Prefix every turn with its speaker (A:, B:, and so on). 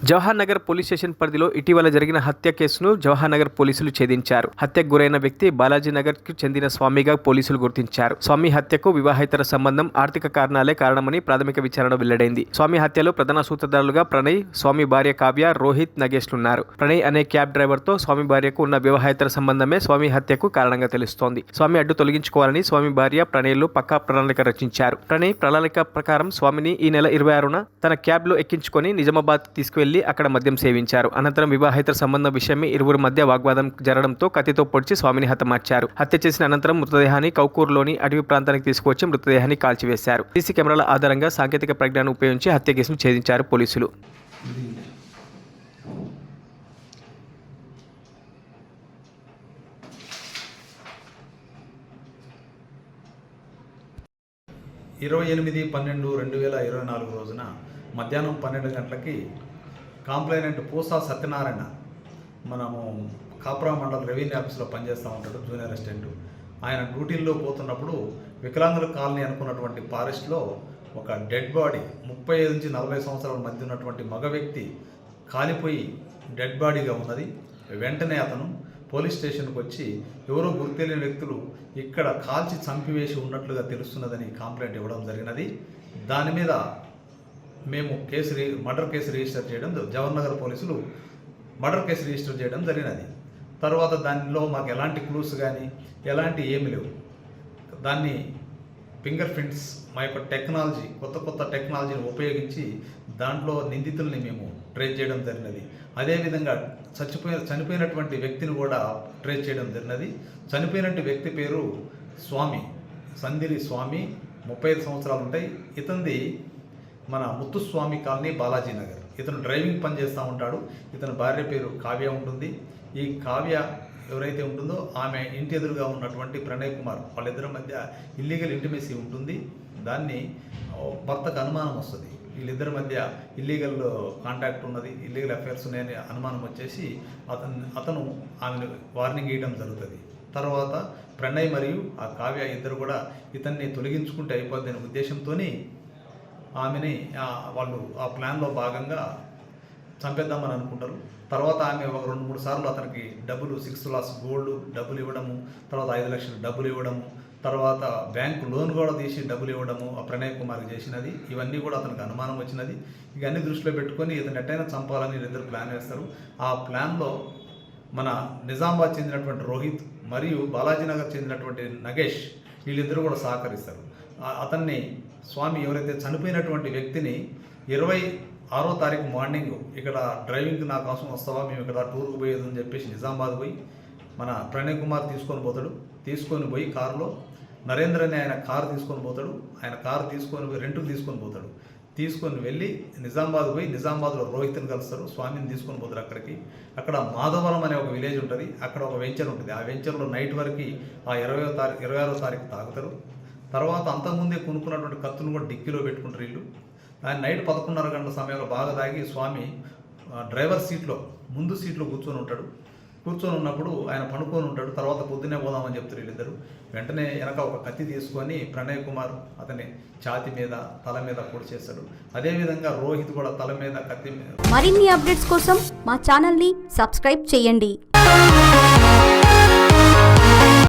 A: Jawahar Nagar police station పరిధిలో ఇటీవల జరిగిన హత్య కేసును జవహర్ నగర్ పోలీసులు ఛేదించారు. హత్యకు గురైన వ్యక్తి బాలాజీ నగర్ కు చెందిన స్వామిగా పోలీసులు గుర్తించారు. స్వామి హత్యకు వివాహేతర సంబంధం, ఆర్థిక కారణాలే కారణమని ప్రాథమిక విచారణ వెల్లడైంది. స్వామి హత్యలో ప్రధాన సూత్రధారులుగా ప్రణయ్, స్వామి భార్య కావ్య, రోహిత్, నగేష్లున్నారు. ప్రణయ్ అనే క్యాబ్ డ్రైవర్ తో స్వామి భార్యకు ఉన్న వివాహేతర సంబంధమే స్వామి హత్యకు కారణంగా తెలుస్తోంది. స్వామి అడ్డు తొలగించుకోవాలని స్వామి భార్య ప్రణయ్లు పక్కా ప్రణాళిక రచించారు. ప్రణయ్ ప్రణాళిక ప్రకారం స్వామిని ఈ నెల 26న తన క్యాబ్ లో ఎక్కించుకొని నిజామాబాద్ తీసుకువెళ్లి అక్కడ మద్యం సేవించారు. అనంతరం వివాహేతర సంబంధం విషయమే ఇరువురి మధ్య వాగ్వాదం జరగడంతో కత్తితో పొడిచి స్వామిని హతమార్చారు. హత్య చేసిన అనంతరం మృతదేహాన్ని కౌకూరులోని అటవీ ప్రాంతానికి తీసుకువచ్చి మృతదేహాన్ని కాల్చివేశారు. సీసీ కెమెరాల ఆధారంగా సాంకేతిక పరిజ్ఞానం ఉపయోగించి హత్య కేసును ఛేదించారు పోలీసులు.
B: రోజున మధ్యాహ్నం 12 గంటలకి కాంప్లైనెంట్ పూసా సత్యనారాయణ మనము కాపురా మండల రెవెన్యూ ఆఫీస్లో పనిచేస్తూ ఉంటాడు, జూనియర్ అసిస్టెంట్. ఆయన డ్యూటీల్లో పోతున్నప్పుడు వికలాంగుల కాలనీ అనుకున్నటువంటి ఫారెస్ట్లో ఒక డెడ్ బాడీ 35 నుంచి 40 సంవత్సరాల మధ్య ఉన్నటువంటి మగ వ్యక్తి కాలిపోయి డెడ్ బాడీగా ఉన్నది. వెంటనే అతను పోలీస్ స్టేషన్కి వచ్చి ఎవరో గుర్తులేని వ్యక్తులు ఇక్కడ కాల్చి చంపివేసి ఉన్నట్లుగా తెలుస్తున్నదని కంప్లైంట్ ఇవ్వడం జరిగినది. దాని మీద మేము మర్డర్ కేసు రిజిస్టర్ చేయడం, జవహర్ నగర్ పోలీసులు మర్డర్ కేసు రిజిస్టర్ చేయడం జరిగినది. తర్వాత దానిలో మాకు ఎలాంటి క్లూస్ కానీ ఎలాంటి ఏమి లేవు. దాన్ని ఫింగర్ ప్రింట్స్ మా యొక్క టెక్నాలజీ, కొత్త టెక్నాలజీని ఉపయోగించి దాంట్లో నిందితుల్ని మేము ట్రేస్ చేయడం జరిగినది. అదేవిధంగా చనిపోయినటువంటి వ్యక్తిని కూడా ట్రేస్ చేయడం జరిగినది. చనిపోయినటువంటి వ్యక్తి పేరు స్వామి, సందిరి స్వామి, 35 సంవత్సరాలు ఉంటాయి. ఇతనిది మన ముత్తుస్వామి కాలనీ, బాలాజీ నగర్. ఇతను డ్రైవింగ్ పని చేస్తూ ఉంటాడు. ఇతని భార్య పేరు కావ్య ఉంటుంది. ఈ కావ్య ఎవరైతే ఉంటుందో ఆమె ఇంటి ఎదురుగా ఉన్నటువంటి ప్రణయ్ కుమార్, వాళ్ళిద్దరి మధ్య ఇల్లీగల్ ఇంటిమేసీ ఉంటుంది. దాన్ని భర్తకు అనుమానం వస్తుంది, వీళ్ళిద్దరి మధ్య ఇల్లీగల్ కాంటాక్ట్ ఉన్నది, ఇల్లీగల్ అఫైర్స్ ఉన్నాయని అనుమానం వచ్చేసి అతను ఆమెను వార్నింగ్ ఇవ్వడం జరుగుతుంది. తర్వాత ప్రణయ్ మరియు ఆ కావ్య ఇద్దరు కూడా ఇతన్ని తొలగించుకుంటే అయిపోద్ది అనే ఉద్దేశంతో ఆమెని వాళ్ళు ఆ ప్లాన్లో భాగంగా చంపేద్దామని అనుకుంటారు. తర్వాత ఆమె ఒక 2-3 సార్లు అతనికి డబ్బులు 6 lakhs గోల్డ్ డబ్బులు ఇవ్వడము, తర్వాత 5 లక్షలు డబ్బులు ఇవ్వడము, తర్వాత బ్యాంకు లోన్ కూడా తీసి డబ్బులు ఇవ్వడము ఆ ప్రణయ్ కుమార్కి చేసినది. ఇవన్నీ కూడా అతనికి అనుమానం వచ్చినది. ఇవన్నీ దృష్టిలో పెట్టుకొని ఇతను ఎట్టయినా చంపాలని వీళ్ళిద్దరు ప్లాన్ వేస్తారు. ఆ ప్లాన్లో మన నిజామాబాద్ చెందినటువంటి రోహిత్ మరియు బాలాజీ నగర్ చెందినటువంటి నగేష్ వీళ్ళిద్దరూ కూడా సహకరిస్తారు. అతన్ని స్వామి ఎవరైతే చనిపోయినటువంటి వ్యక్తిని 26వ తారీఖు మార్నింగ్ ఇక్కడ డ్రైవింగ్కి నా కోసం వస్తావా, మేము ఇక్కడ టూర్కి పోయేది అని చెప్పేసి నిజామాబాద్ పోయి మన ప్రణయ్ కుమార్ తీసుకొని పోయి కారులో నరేంద్ర అనే ఆయన కారు తీసుకొని పోతాడు. ఆయన కారు రెంట్కి తీసుకొని వెళ్ళి నిజామాబాద్ పోయి నిజామాబాద్లో రోహిత్ని కలుస్తారు. స్వామిని తీసుకొని పోతారు అక్కడికి. అక్కడ మాధవరం అనే ఒక విలేజ్ ఉంటుంది, అక్కడ ఒక వెంచర్ ఉంటుంది. ఆ వెంచర్లో నైట్ వరకు ఆ 26వ తారీఖు తాగుతారు. తర్వాత అంతకుముందే కొనుక్కున్నటువంటి కత్తును కూడా డిక్కీలో పెట్టుకుంటారు వీళ్ళు. ఆయన నైట్ 11:30 గంటల సమయంలో బాగా తాగి స్వామి డ్రైవర్ సీట్లో ముందు సీట్లో కూర్చొని ఉన్నప్పుడు ఆయన పడుకొని ఉంటాడు. తర్వాత పొద్దున్నే పోదామని చెప్తారు వీళ్ళిద్దరు. వెంటనే వెనక ఒక కత్తి తీసుకొని ప్రణయ్ కుమార్ అతని ఛాతి మీద, తల మీద పొడి చేస్తాడు. అదేవిధంగా రోహిత్ కూడా తల మీద కత్తి మీద.
C: మరిన్ని అప్డేట్స్ కోసం మా ఛానల్ని సబ్స్క్రైబ్ చేయండి.